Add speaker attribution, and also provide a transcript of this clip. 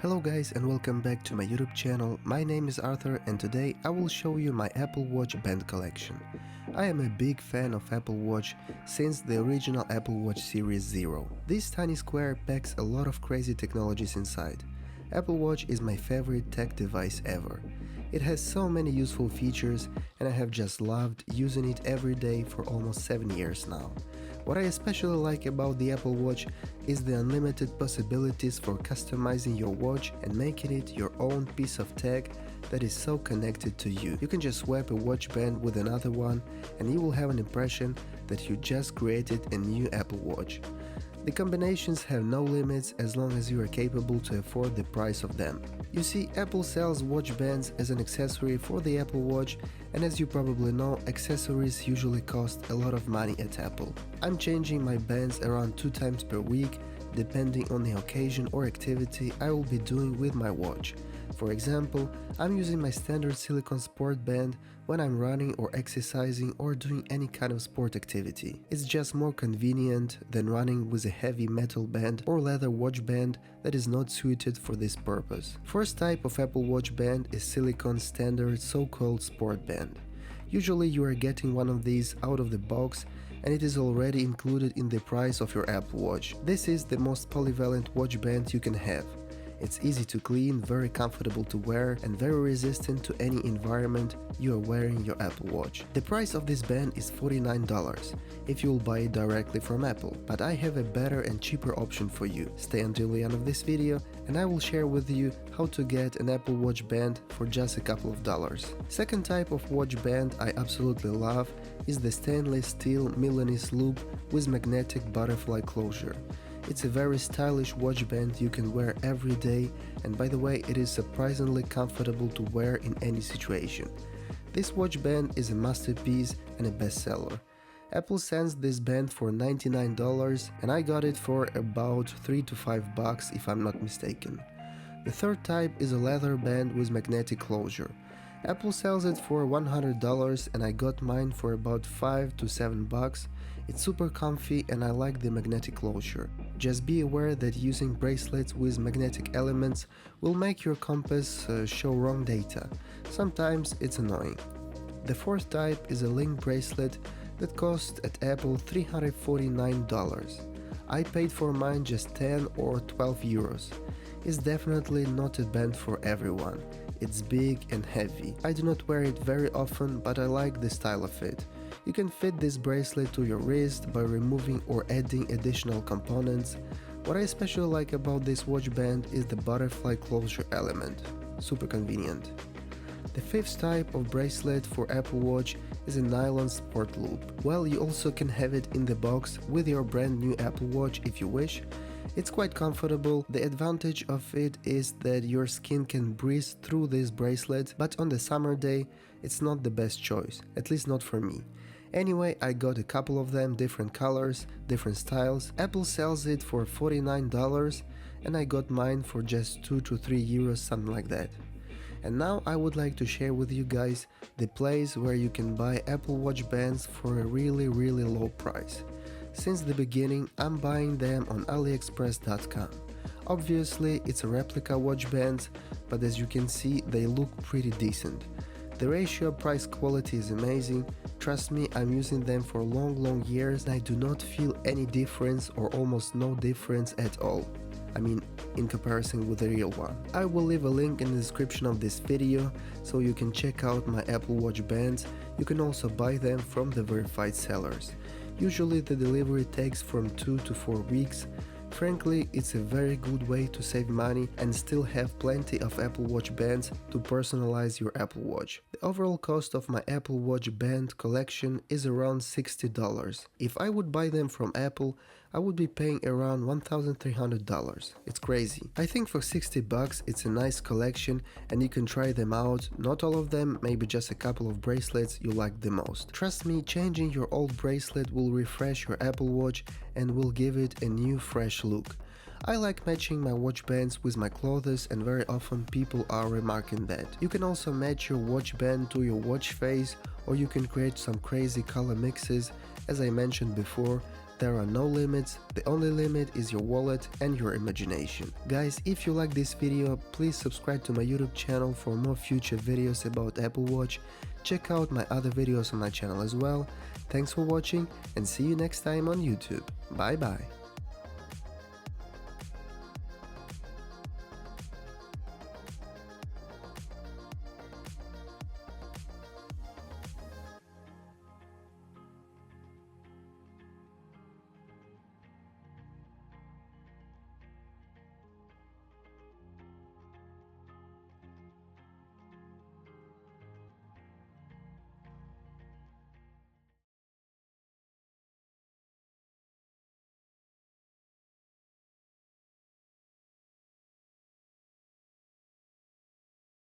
Speaker 1: Hello guys and welcome back to my YouTube channel. My name is Arthur and today I will show you my Apple Watch band collection. I am a big fan of Apple Watch since the original Apple Watch Series 0. This tiny square packs a lot of crazy technologies inside. Apple Watch is my favorite tech device ever. It has so many useful features and I have just loved using it every day for almost 7 years now. What I especially like about the Apple Watch is the unlimited possibilities for customizing your watch and making it your own piece of tech that is so connected to you. You can just swap a watch band with another one and you will have an impression that you just created a new Apple Watch. The combinations have no limits as long as you are capable to afford the price of them. You see, Apple sells watch bands as an accessory for the Apple Watch, and as you probably know, accessories usually cost a lot of money at Apple. I'm changing my bands around 2 times per week, depending on the occasion or activity I will be doing with my watch. For example, I'm using my standard silicone sport band when I'm running or exercising or doing any kind of sport activity. It's just more convenient than running with a heavy metal band or leather watch band that is not suited for this purpose. First type of Apple Watch band is silicone standard so-called sport band. Usually you are getting one of these out of the box and it is already included in the price of your Apple Watch. This is the most polyvalent watch band you can have. It's easy to clean, very comfortable to wear and very resistant to any environment you are wearing your Apple Watch. The price of this band is $49 if you will buy it directly from Apple, but I have a better and cheaper option for you. Stay until the end of this video and I will share with you how to get an Apple Watch band for just a couple of dollars. Second type of watch band I absolutely love is the stainless steel Milanese loop with magnetic butterfly closure. It's a very stylish watch band you can wear every day, and by the way, it is surprisingly comfortable to wear in any situation. This watch band is a masterpiece and a bestseller. Apple sends this band for $99 and I got it for about $3 to $5 if I'm not mistaken. The third type is a leather band with magnetic closure. Apple sells it for $100 and I got mine for about $5 to $7. It's super comfy and I like the magnetic closure. Just be aware that using bracelets with magnetic elements will make your compass show wrong data. Sometimes it's annoying. The fourth type is a link bracelet that cost at Apple $349. I paid for mine just 10 or 12 euros. It's definitely not a band for everyone. It's big and heavy. I do not wear it very often, but I like the style of it. You can fit this bracelet to your wrist by removing or adding additional components. What I especially like about this watch band is the butterfly closure element. Super convenient. The fifth type of bracelet for Apple Watch is a nylon sport loop. Well, you also can have it in the box with your brand new Apple Watch if you wish. It's quite comfortable. The advantage of it is that your skin can breeze through this bracelet, but on the summer day, it's not the best choice, at least not for me. Anyway, I got a couple of them, different colors, different styles. Apple sells it for $49 and I got mine for just 2 to 3 euros, something like that. And now I would like to share with you guys the place where you can buy Apple Watch bands for a really low price. Since the beginning, I'm buying them on AliExpress.com. Obviously, it's a replica watch band, but as you can see, they look pretty decent. The ratio price quality is amazing. Trust me, I'm using them for long years and I do not feel any difference or almost no difference at all. I mean, in comparison with the real one. I will leave a link in the description of this video so you can check out my Apple Watch bands. You can also buy them from the verified sellers. Usually the delivery takes from 2 to 4 weeks. Frankly, it's a very good way to save money and still have plenty of Apple Watch bands to personalize your Apple Watch. The overall cost of my Apple Watch band collection is around $60. If I would buy them from Apple, I would be paying around $1,300. It's crazy. I think for $60 it's a nice collection and you can try them out. Not all of them, maybe just a couple of bracelets you like the most. Trust me, changing your old bracelet will refresh your Apple Watch and will give it a new fresh look. I like matching my watch bands with my clothes and very often people are remarking that. You can also match your watch band to your watch face or you can create some crazy color mixes. As I mentioned before, there are no limits, the only limit is your wallet and your imagination. Guys, if you like this video, please subscribe to my YouTube channel for more future videos about Apple Watch. Check out my other videos on my channel as well. Thanks for watching and see you next time on YouTube. Bye bye.